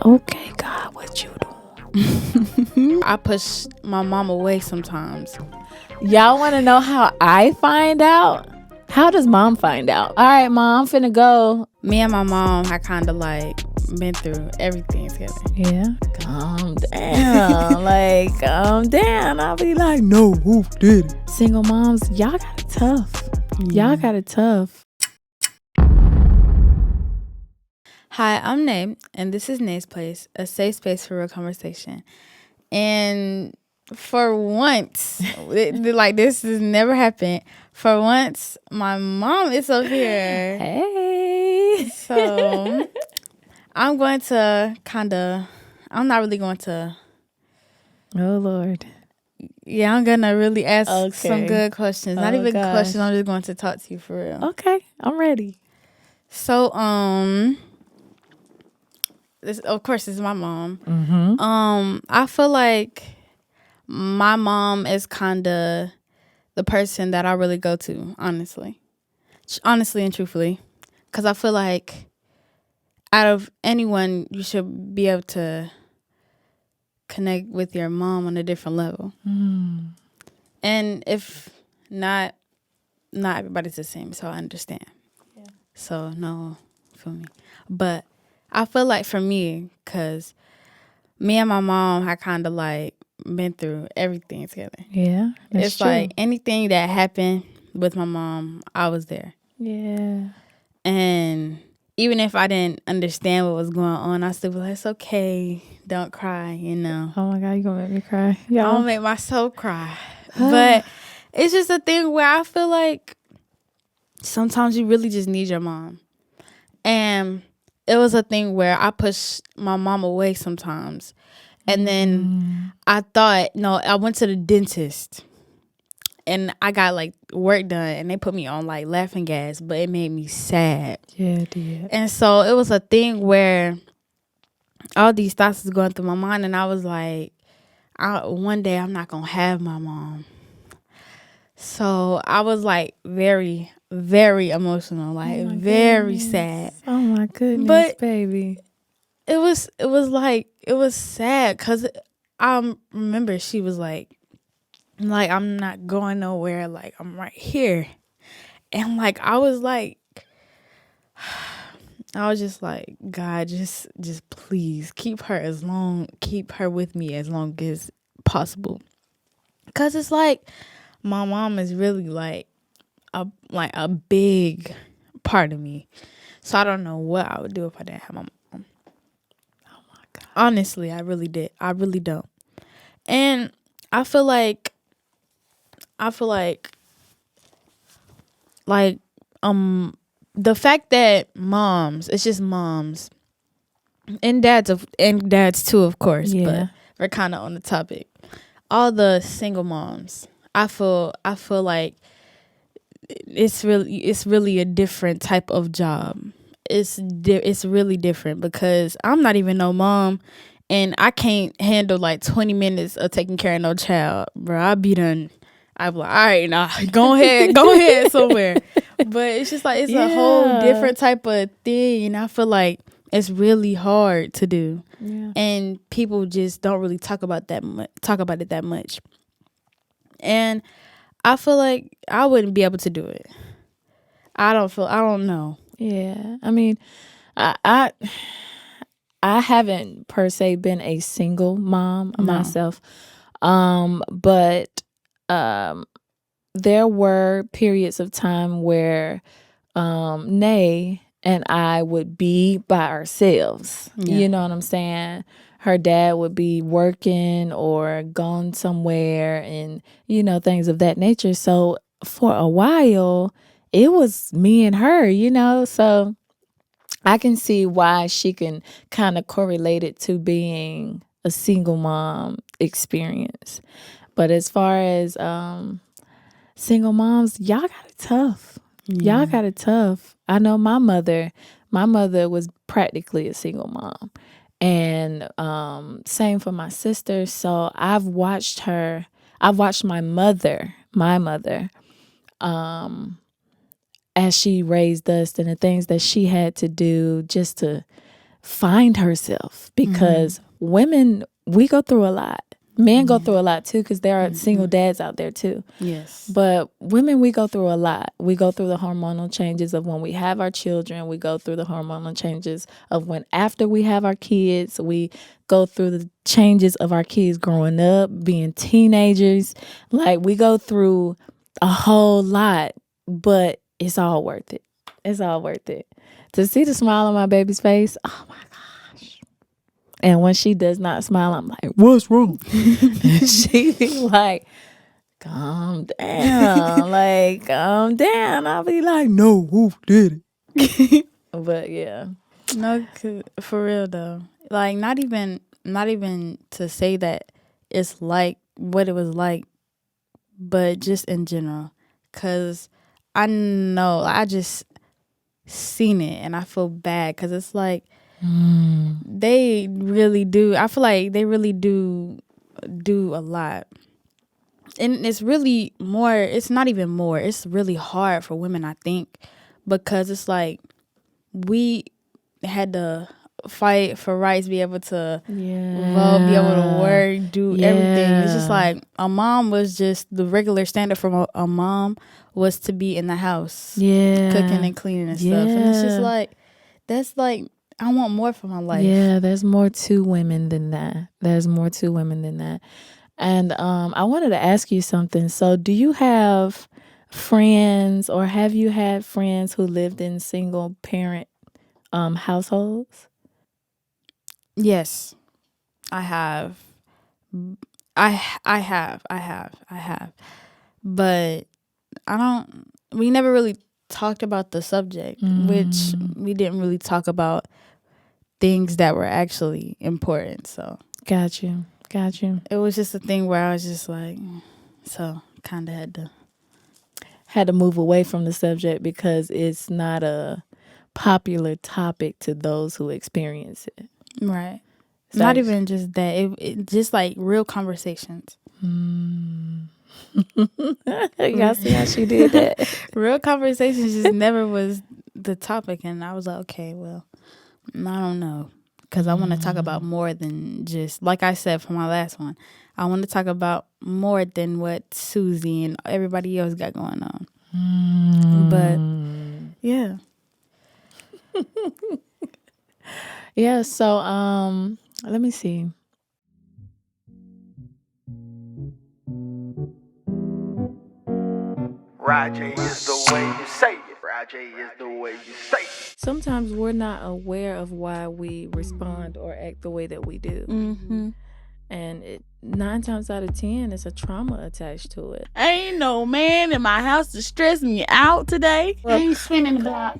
Okay, God, what you doing? I push my mom away sometimes. Y'all want to know how I find out? How does mom find out? All right, mom, I'm finna go. Me and my mom had kind of like been through everything together. Yeah. Calm down. Calm down. I'll be like, no, who did it? Single moms, y'all got it tough. Y'all got it tough. Hi, I'm Nay, and this is Nay's Place, a safe space for real conversation. And for once, this has never happened. For once, my mom is up here. Hey. So I'm going to I'm not really going to. Oh, Lord. Yeah, I'm going to really ask Okay. some good questions. Not even gosh. questions. I'm just going to talk to you for real. Okay, I'm ready. So, this is my mom. Mm-hmm. I feel like my mom is kind of the person that I really go to, honestly and truthfully, because I feel like out of anyone, you should be able to connect with your mom on a different level. And if not everybody's the same, so I understand. Yeah. So no, feel me. But I feel like for me, because me and my mom had kind of like been through everything together. Yeah, that's It's true. like anything that happened with my mom, I was there. Yeah. And even if I didn't understand what was going on, I still be like, it's okay. Don't cry, you know. Oh, my God, you going to make me cry. I Y'all. don't make myself cry. But it's just a thing where I feel like sometimes you really just need your mom. And it was a thing where I pushed my mom away sometimes. And then I went to the dentist. And I got like work done and they put me on like laughing gas, but it made me sad. Yeah, it did. And so it was a thing where all these thoughts was going through my mind, and I was like, one day I'm not gonna have my mom. So I was like very, very emotional, like very sad. Oh my goodness, But baby. It was sad because I remember she was like I'm not going nowhere, like I'm right here. And like I was just like, God, just please keep her with me as long as possible. Cause it's like my mom is really like a big part of me. So I don't know what I would do if I didn't have my mom. Oh my God. Honestly, I really don't. And I feel like the fact that it's just moms and dads too, of course. Yeah. But we're kind of on the topic. All the single moms, I feel like it's really a different type of job. It's really different because I'm not even no mom, and I can't handle like 20 minutes of taking care of no child, bro. I'll be done. I'm like, all right, now go ahead somewhere. But it's just like it's a whole different type of thing, and I feel like it's really hard to do. Yeah. And people just don't really talk about it that much. And I feel like I wouldn't be able to do it. I don't know. Yeah. I mean, I haven't per se been a single mom myself. But there were periods of time where Nay and I would be by ourselves. Yeah. You know what I'm saying? Her dad would be working or gone somewhere and, things of that nature. So for a while, it was me and her, so I can see why she can kind of correlate it to being a single mom experience. But as far as single moms, y'all got it tough. Yeah. Y'all got it tough. I know my mother was practically a single mom. And same for my sister. So I've watched my mother, as she raised us and the things that she had to do just to find herself, because women, we go through a lot. Men go through a lot too, because there are single dads out there too. Yes. But women, we go through a lot. We go through the hormonal changes of when we have our children. We go through the hormonal changes of when after we have our kids. We go through the changes of our kids growing up, being teenagers. Like, we go through a whole lot, but it's all worth it. It's all worth it. To see the smile on my baby's face, oh my gosh. And when she does not smile, I'm like, what's wrong? She be like, calm down. Like, calm down. I'll be like, no, who did it? But yeah. No, for real though. Like, not even to say that it's like what it was like, but just in general. Cause I know, I just seen it and I feel bad, cause it's like they really do. I feel like they really do a lot. And it's really more, it's not even more. It's really hard for women, I think, because it's like we had to fight for rights, be able to vote, be able to work, do everything. It's just like a mom was just the regular standard for a mom was to be in the house, cooking and cleaning and stuff. And it's just like, that's like, I want more for my life. Yeah, there's more to women than that. There's more to women than that. And I wanted to ask you something. So do you have friends, or have you had friends who lived in single parent households? Yes, I have. I have. But we never really talked about the subject, which we didn't really talk about things that were actually important. So Got you. it was just a thing where I was just like, so kind of Had to move away from the subject because it's not a popular topic to those who experience it. right. Not even just that. It just like real conversations. Y'all see how she did that? Real conversations just never was the topic, and I was like, okay, well, I don't know, because I want to talk about more than just, like I said for my last one, I want to talk about more than what Susie and everybody else got going on. But yeah. Yeah, so let me see. Rajay is the way you say it. Rajay is the way you say it. Sometimes we're not aware of why we respond or act the way that we do. And 9 times out of 10, it's a trauma attached to it. Ain't no man in my house to stress me out today. I ain't spinning the block.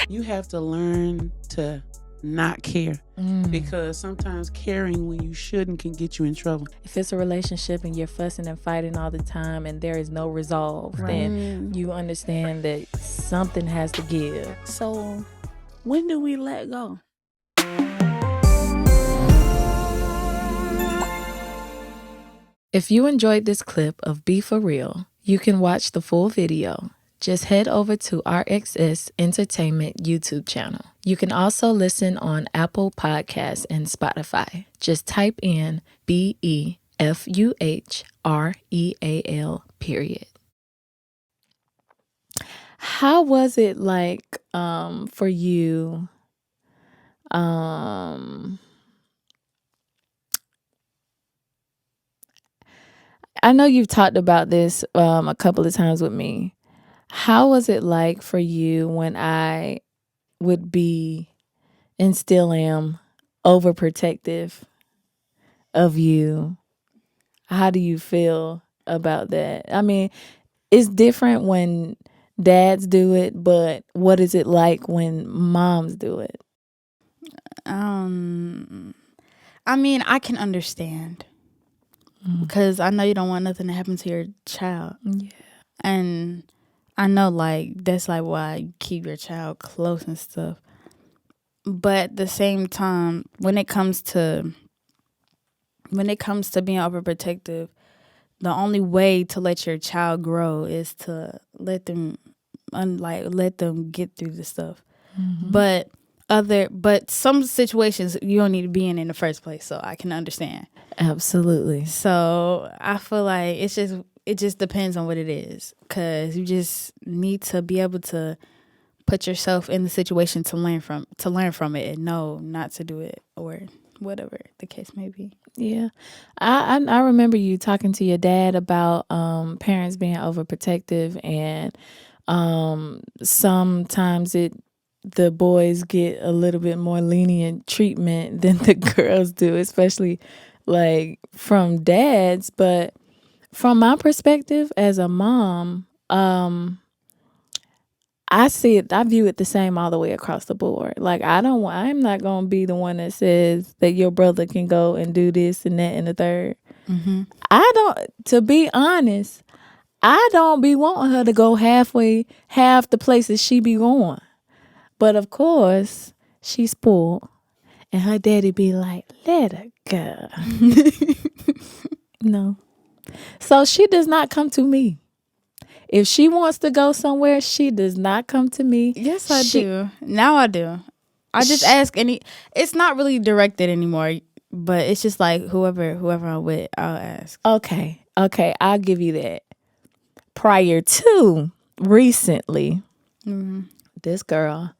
You have to learn to not care, because sometimes caring when you shouldn't can get you in trouble. If it's a relationship and you're fussing and fighting all the time and there is no resolve, then you understand that something has to give. So when do we let go? If you enjoyed this clip of Be For Real, you can watch the full video. Just head over to RXS Entertainment YouTube channel. You can also listen on Apple Podcasts and Spotify. Just type in BEFUHREAL . How was it like for you? I know you've talked about this a couple of times with me. How was it like for you when I would be and still am overprotective of you? How do you feel about that? I mean, it's different when dads do it, but what is it like when moms do it? I mean, I can understand, because I know you don't want nothing to happen to your child. Yeah. And I know, like, that's like why you keep your child close and stuff. But at the same time, when it comes to being overprotective, the only way to let your child grow is to let them like let them get through the stuff. Mm-hmm. But some situations you don't need to be in the first place, so I can understand. Absolutely. So I feel like it just depends on what it is, because you just need to be able to put yourself in the situation to learn from it and know not to do it, or whatever the case may be. Yeah. I remember you talking to your dad about parents being overprotective, and sometimes the boys get a little bit more lenient treatment than the girls do, especially like from dads. But from my perspective as a mom, I view it the same all the way across the board. Like, I'm not going to be the one that says that your brother can go and do this and that and the third. Mm-hmm. To be honest, I don't be wanting her to go half the places she be going. But of course, she's spoiled, and her daddy be like, let her go. No. So she does not come to me. If she wants to go somewhere, she does not come to me. Yes, I do. Now I do. I just ask it's not really directed anymore, but it's just like whoever I'm with, I'll ask. Okay, I'll give you that. Prior to recently, this girl,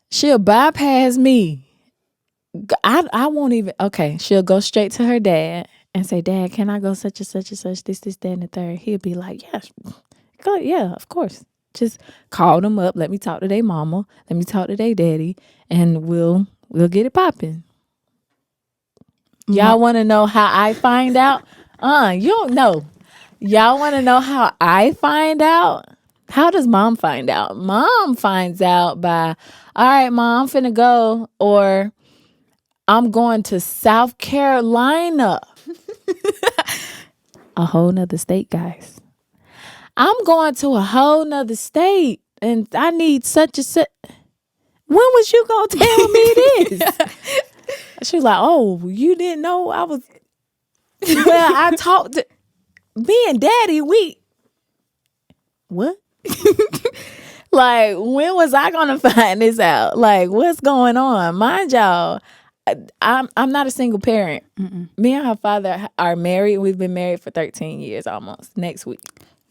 she'll bypass me. I won't even, she'll go straight to her dad and say, Dad, can I go such and such and such, this, that, and the third? He'll be like, yeah, of course. Just call them up. Let me talk to their mama. Let me talk to their daddy, and we'll get it popping. Y'all want to know how I find out? You don't know. Y'all want to know how I find out? How does mom find out? Mom finds out by, all right, Mom, I'm finna go, or I'm going to South Carolina. A whole nother state, guys. I'm going to a whole nother state, and I need such and such. When was you going to tell me this? She was like, oh, you didn't know I was. Well, I talked to me and Daddy. What? Like, when was I gonna find this out? Like, what's going on? Mind y'all, I'm not a single parent. Mm-mm. Me and her father are married. We've been married for 13 years almost. Next week.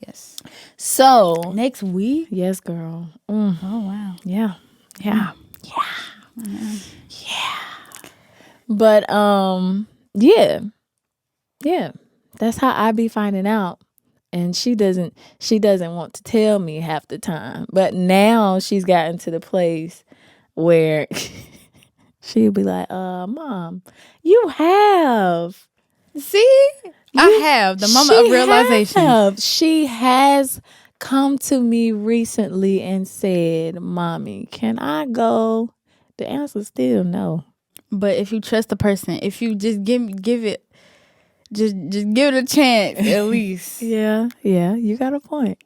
Yes. So Next week? yes, girl. Oh, wow. Yeah. But yeah. That's how I be finding out. And she doesn't want to tell me half the time. But now she's gotten to the place where she'll be like, Mom, you have. See? I have the moment of realization. She has come to me recently and said, Mommy, can I go? The answer is still no. But if you trust the person, if you just give it, just give it a chance at least. Yeah, you got a point.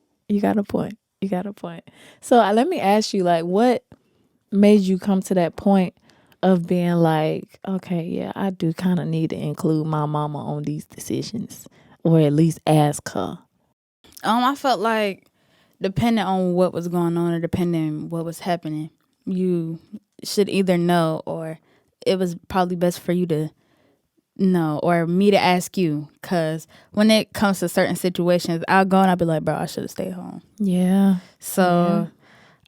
So let me ask you, like, what made you come to that point of being like, okay, yeah, I do kind of need to include my mama on these decisions, or at least ask her? I felt like depending on what was going on or depending what was happening, you should either know, or it was probably best for you to know, or me to ask you. Because when it comes to certain situations, I'll go and I'll be like, bro, I should have stayed home. Yeah. So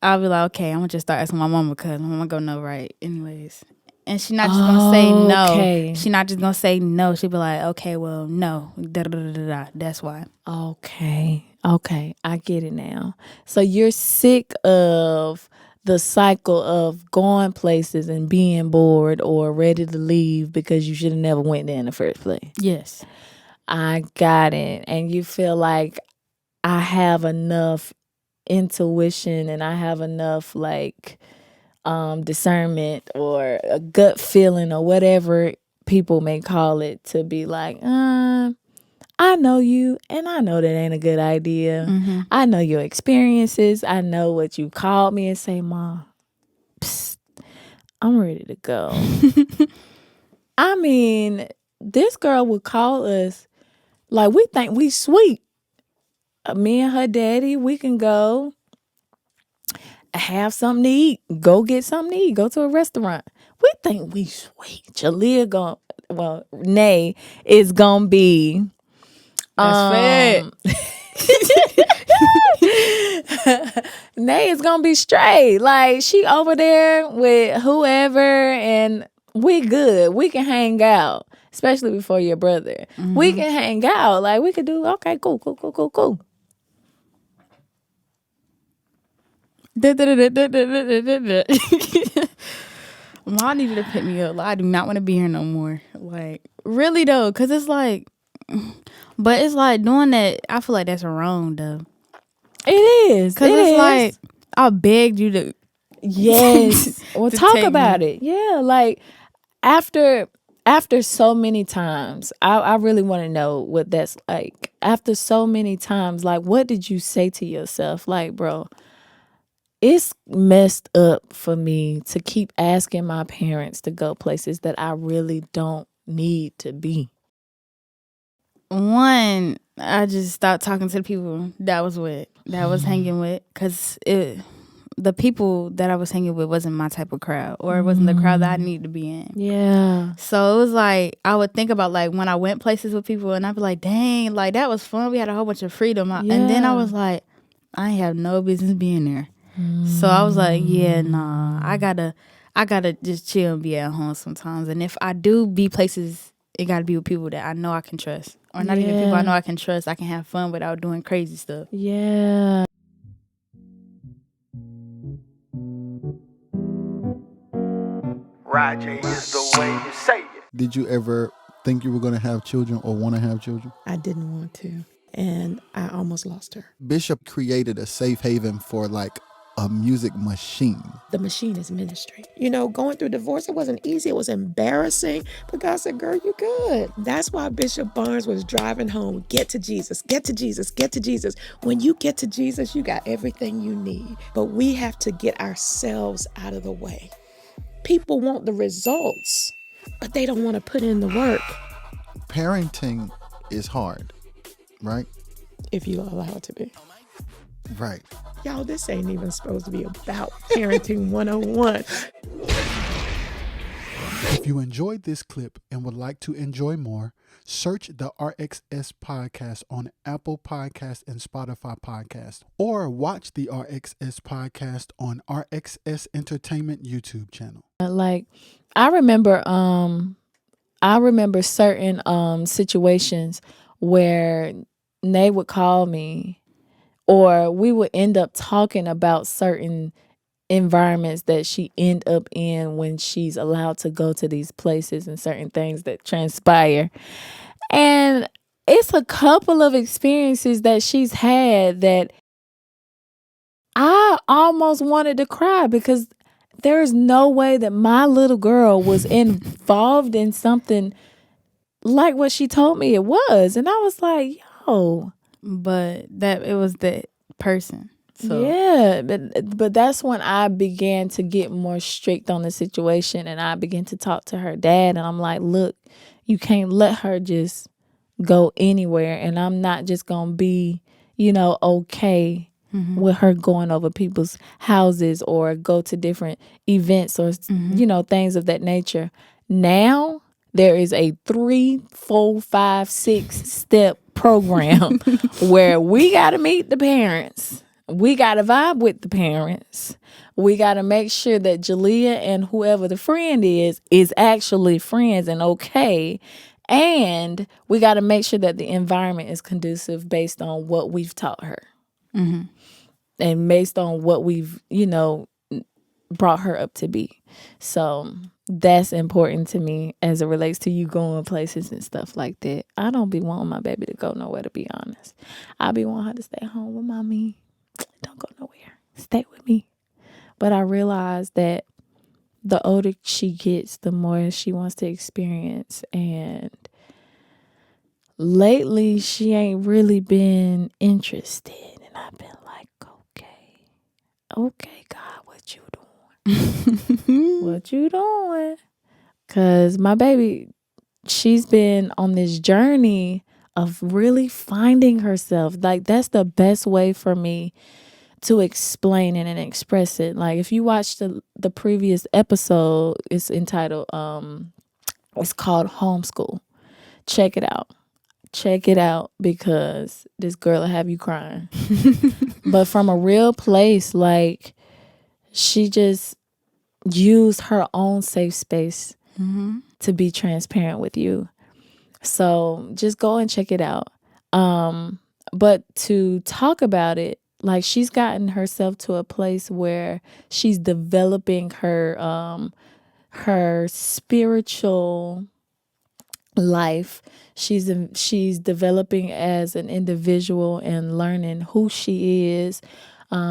I'll be like, okay, I'm going to just start asking my mama, because my mama going to know right anyways. And she not just going to say no. Okay. She not just going to say no. She'll be like, okay, well, no. Da-da-da-da-da. That's why. Okay. I get it now. So you're sick of the cycle of going places and being bored or ready to leave because you should have never went there in the first place. Yes. I got it. And you feel like I have enough intuition and I have enough like discernment or a gut feeling or whatever people may call it to be like, I know you, and I know that ain't a good idea. Mm-hmm. I know your experiences. I know what you called me and say, Mom, psst, I'm ready to go. I mean, this girl would call us like we think we sweet. Me and her daddy, we can go have something to eat. Go get something to eat. Go to a restaurant. We think we sweet. Jalea Nay is gonna be That's Nay is gonna be straight. Like she over there with whoever and we good. We can hang out. Especially before your brother. We can hang out. Like we could do okay, cool. Mom needed to pick me up. Like, I do not want to be here no more. Like, really though, because it's like, but it's like doing that. I feel like that's wrong though. It is. Because it's like, I begged you to. Yes. Well, to talk take about me. it. Yeah. Like after so many times, I really want to know what that's like. After so many times, like what did you say to yourself? Like, bro, it's messed up for me to keep asking my parents to go places that I really don't need to be. One, I just stopped talking to the people that I was hanging with, because the people that I was hanging with wasn't my type of crowd, or it wasn't the crowd that I needed to be in. Yeah. So it was like, I would think about like when I went places with people and I'd be like, dang, like that was fun. We had a whole bunch of freedom. And then I was like, I ain't have no business being there. So I was like, yeah, nah, I gotta just chill and be at home sometimes. And if I do be places, it gotta be with people that I know I can trust. Or not even people I know I can trust. I can have fun without doing crazy stuff. Yeah. Rajay is the way you say it. Did you ever think you were going to have children or want to have children? I didn't want to, and I almost lost her. Bishop created a safe haven for like a music machine. The machine is ministry. You know, going through divorce, it wasn't easy. It was embarrassing. But God said, girl, you good. That's why Bishop Barnes was driving home. Get to Jesus, get to Jesus, get to Jesus. When you get to Jesus, you got everything you need. But we have to get ourselves out of the way. People want the results, but they don't want to put in the work. Parenting is hard, right? If you allow it to be. Right. Y'all, this ain't even supposed to be about parenting 101. If you enjoyed this clip and would like to enjoy more, search the RXS Podcast on Apple Podcasts and Spotify Podcasts, or watch the RXS Podcast on RXS Entertainment YouTube channel. Like I remember certain situations where Nay would call me, or we would end up talking about certain environments that she end up in when she's allowed to go to these places and certain things that transpire. And it's a couple of experiences that she's had that I almost wanted to cry, because there is no way that my little girl was involved in something like what she told me it was. And I was like, yo. But that it was the person. So. Yeah, but that's when I began to get more strict on the situation, and I began to talk to her dad, and I'm like, look, you can't let her just go anywhere, and I'm not just gonna be, okay with her going over people's houses or go to different events or things of that nature. Now there is a 3, 4, 5, 6 step program where we got to meet the parents. We got to vibe with the parents. We got to make sure that Jalea and whoever the friend is actually friends and okay. And we got to make sure that the environment is conducive based on what we've taught her. Mm-hmm. And based on what we've, brought her up to be. So that's important to me as it relates to you going places and stuff like that. I don't be wanting my baby to go nowhere, to be honest. I be wanting her to stay home with mommy. Don't go nowhere. Stay with me. But I realize that the older she gets, the more she wants to experience. And lately, she ain't really been interested. And I've been like, okay, God, what you doing? What you doing? Because my baby, she's been on this journey of really finding herself. Like, that's the best way for me to explain it and express it. Like if you watch the previous episode, it's entitled it's called Homeschool. Check it out. Check it out because this girl will have you crying. But from a real place, like she just used her own safe space to be transparent with you. So just go and check it out. But to talk about it, like she's gotten herself to a place where she's developing her spiritual life. She's developing as an individual and learning who she is.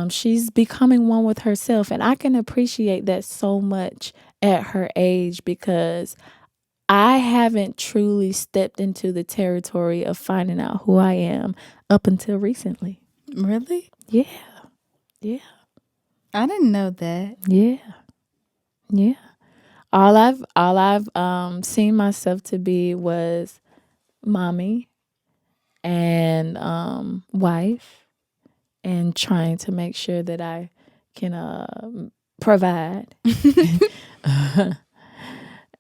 She's becoming one with herself, and I can appreciate that so much at her age because I haven't truly stepped into the territory of finding out who I am up until recently. Really? Yeah. Yeah. I didn't know that. Yeah. Yeah. All I've seen myself to be was mommy and wife and trying to make sure that I can provide.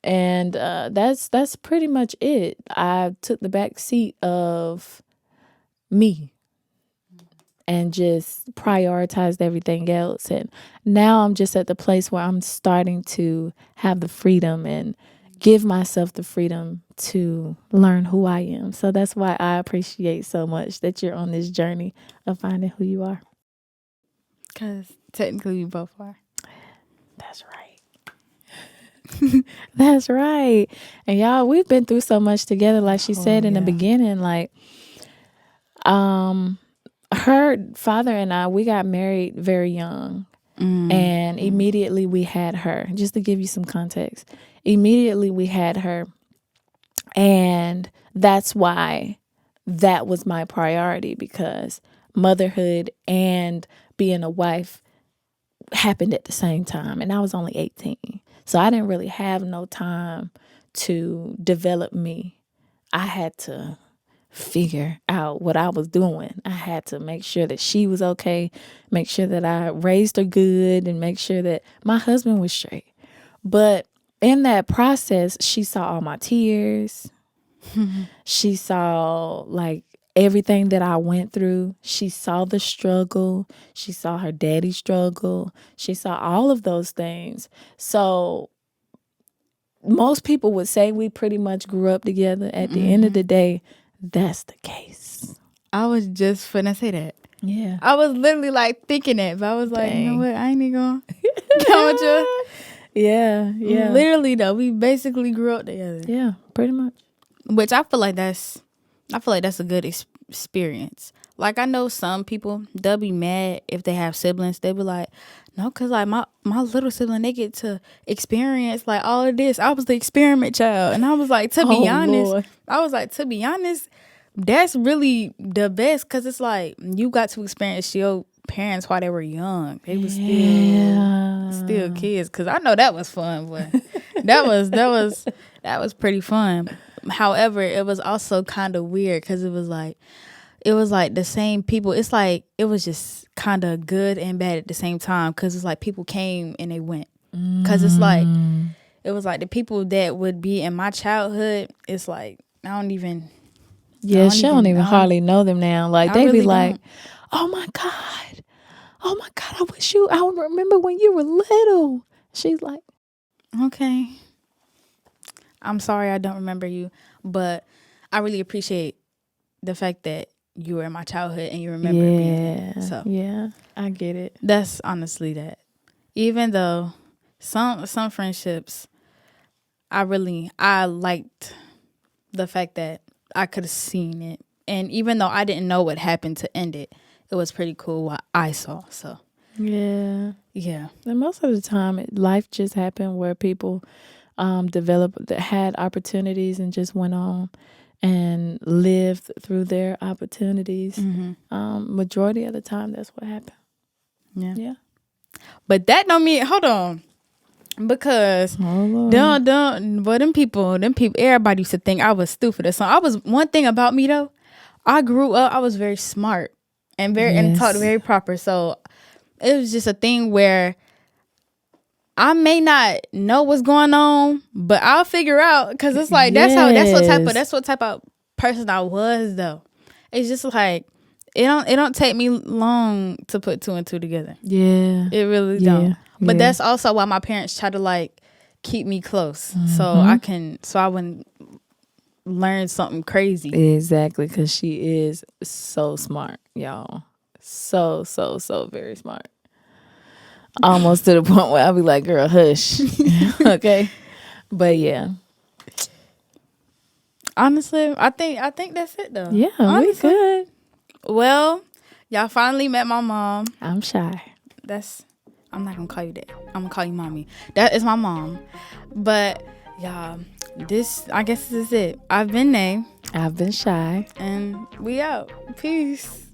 And that's pretty much it. I took the back seat of me and just prioritized everything else. And now I'm just at the place where I'm starting to have the freedom and give myself the freedom to learn who I am. So that's why I appreciate so much that you're on this journey of finding who you are. Because technically we both are. That's right. That's right. And y'all, we've been through so much together. Like she said in the beginning, like, her father and I, we got married very young. And immediately we had her. Just to give you some context. Immediately we had her. And that's why that was my priority, because motherhood and being a wife happened at the same time. And I was only 18. So I didn't really have no time to develop me. I had to figure out what I was doing. I had to make sure that she was okay, make sure that I raised her good, and make sure that my husband was straight. But in that process, she saw all my tears. She saw like everything that I went through. She saw the struggle. She saw her daddy struggle. She saw all of those things. So most people would say we pretty much grew up together. At the end of the day, that's the case. I was just finna say that. Yeah. I was literally like thinking it, but I was like, you know what? I ain't even gonna come with you. Yeah, yeah. Literally though, we basically grew up together. Yeah, pretty much. Which I feel like that's a good experience. Like I know some people, they'll be mad if they have siblings. They'll be like, no, cause like my little sibling, they get to experience like all of this. I was the experiment child, and I was like, to be honest, that's really the best, cause it's like you got to experience your parents while they were young. They were still kids. Cause I know that was fun, but that was pretty fun. However, it was also kind of weird because it was like the same people. It's like it was just kind of good and bad at the same time, because it's like people came and they went. Because it's like it was like the people that would be in my childhood. It's like I don't even hardly know them now. Like they be like, oh my god, I wish I don't remember when you were little. She's like, okay, I'm sorry I don't remember you, but I really appreciate the fact that you were in my childhood and you remember being there. So yeah, I get it. That's honestly that. Even though some friendships, I liked the fact that I could have seen it, and even though I didn't know what happened to end it, it was pretty cool what I saw. So yeah. And most of the time, life just happened where people had opportunities and just went on and lived through their opportunities. Majority of the time, that's what happened. Yeah. But that don't mean, hold on. Because them people, everybody used to think I was stupid or something. One thing about me though, I grew up, I was very smart and talked very proper. So it was just a thing where I may not know what's going on, but I'll figure out, because it's like that's what type of person I was though. It's just like it don't take me long to put 2 and 2 together. Yeah. It really don't. But that's also why my parents try to like keep me close, so I wouldn't learn something crazy. Exactly, because she is so smart, y'all. So very smart. Almost to the point where I'll be like, girl, hush. Okay. But yeah. Honestly, I think that's it though. Yeah, honestly, we good. Well, y'all finally met my mom. I'm shy. I'm not gonna call you that. I'm gonna call you mommy. That is my mom. But y'all, I guess this is it. I've been Nay. I've been shy. And we out. Peace.